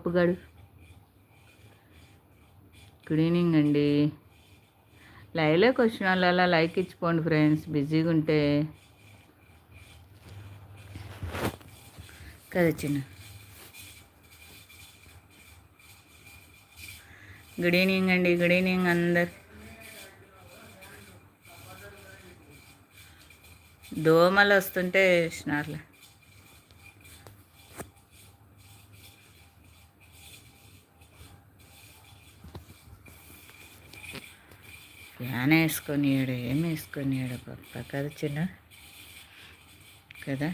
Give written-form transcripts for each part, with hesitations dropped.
పప్పుగాడు. Good evening అండి. లైవ్లోకి వచ్చిన వాళ్ళు అలా లైక్ ఇచ్చిపోండి ఫ్రెండ్స్, బిజీగా ఉంటే కదా చిన్న. గుడ్ ఈవినింగ్ అండి, గుడ్ ఈవినింగ్ అందరు. దోమలు వస్తుంటే వేసినారులే. ఫ్యాన్ వేసుకొనియాడు, ఏం వేసుకొనియాడు పప్ప కదా చిన్న కదా.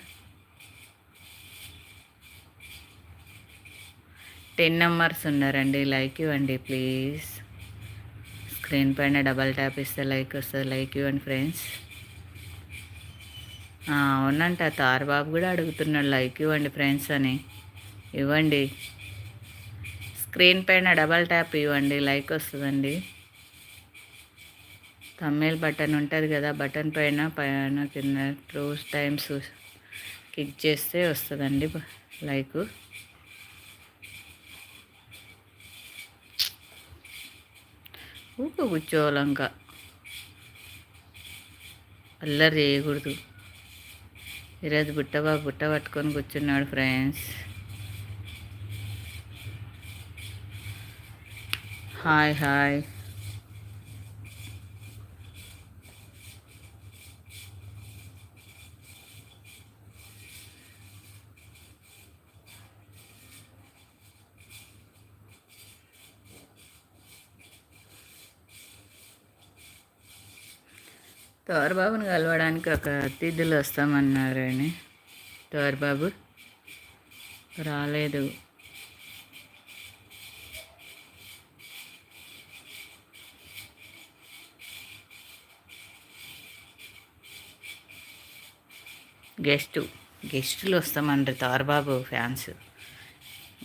10 మెంబర్స్ ఉన్నారండి, లైక్ ఇవ్వండి ప్లీజ్. స్క్రీన్ పైన డబల్ ట్యాప్ ఇస్తే లైక్ వస్తుంది, లైక్ ఇవ్వండి ఫ్రెండ్స్. అవునంట, తారబాబు కూడా అడుగుతున్నాడు లైక్ ఇవ్వండి ఫ్రెండ్స్ అని. ఇవ్వండి, స్క్రీన్ పైన డబల్ ట్యాప్ ఇవ్వండి, లైక్ వస్తుందండి. తమిళ్ బటన్ ఉంటుంది కదా, బటన్ పైన కింద 2 టైమ్స్ క్లిక్ చేస్తే వస్తుందండి లైక్. ఊరికే కూర్చోవాలంక, అల్లరి చేయకూడదు. ఈరోజు బుట్ట పట్టుకొని కూర్చున్నాడు ఫ్రెండ్స్. Hi hi. తోరబాబుని కలవడానికి ఒక అతిథులు వస్తామన్నారని తోరబాబు రాలేదు. గెస్టులు వస్తామన్నారు తోరబాబు ఫ్యాన్స్,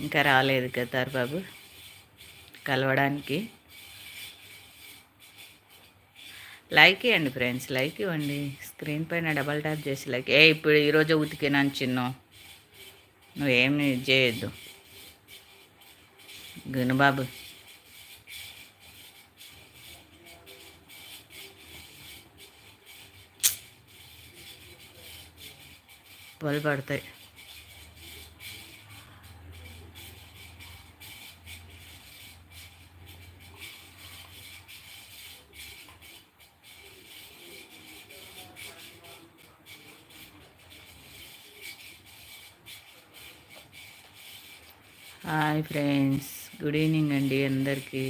ఇంకా రాలేదు కదా తోరబాబు కలవడానికి. లైక్ ఇవ్వండి ఫ్రెండ్స్, లైక్ ఇవ్వండి. స్క్రీన్ పైన డబల్ ట్యాప్ చేసి లైక్. ఇప్పుడు ఈరోజు ఉతికినాను చిన్న, నువ్వేమి చేయొద్దు గునుబాబు. పొలు పడతాయి. హాయ్ ఫ్రెండ్స్, గుడ్ ఈవినింగ్ అండి అందరికీ.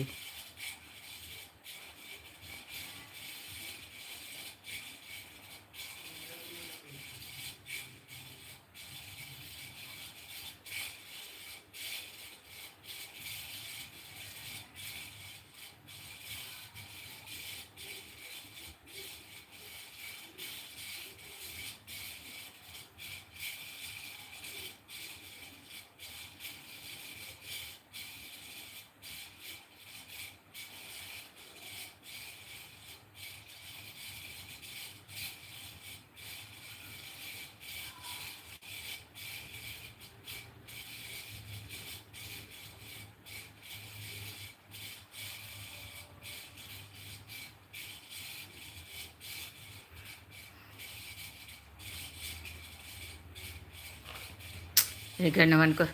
ఇక్కడ అనుకో,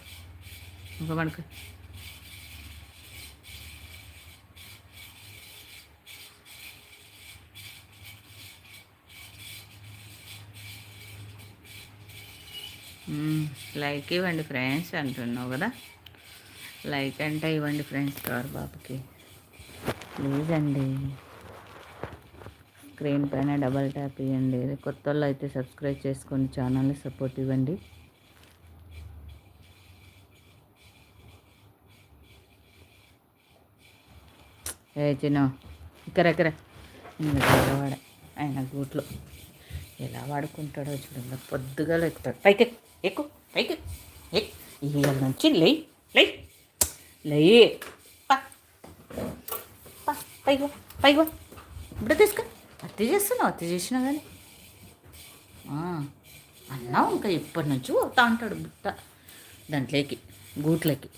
ఇంకో అనుకో. లైక్ ఇవ్వండి ఫ్రెండ్స్ అంటున్నావు కదా, లైక్ అంటే ఇవ్వండి ఫ్రెండ్స్ తోరబాబుకి ప్లీజ్ అండి. స్క్రీన్ పైన డబల్ ట్యాప్ ఇవ్వండి. కొత్త వాళ్ళు అయితే సబ్స్క్రైబ్ చేసుకొని ఛానల్ని సపోర్ట్ ఇవ్వండి. చిన్న ఇక్కడ వాడ ఆయన గూట్లో ఎలా వాడుకుంటాడో చూడండి. పొద్దుగా ఎక్కుతాడు, పైకి ఎక్కువ పైకి ఇవాళ నుంచి లై పైకి ఇప్పుడు తీసుకో. అత్తి చేస్తున్నావు, అత్తి చేసినా కానీ అన్నావు ఇంకా ఇప్పటి నుంచి పోతా అంటాడు బుట్ట దాంట్లోకి గూట్లకి.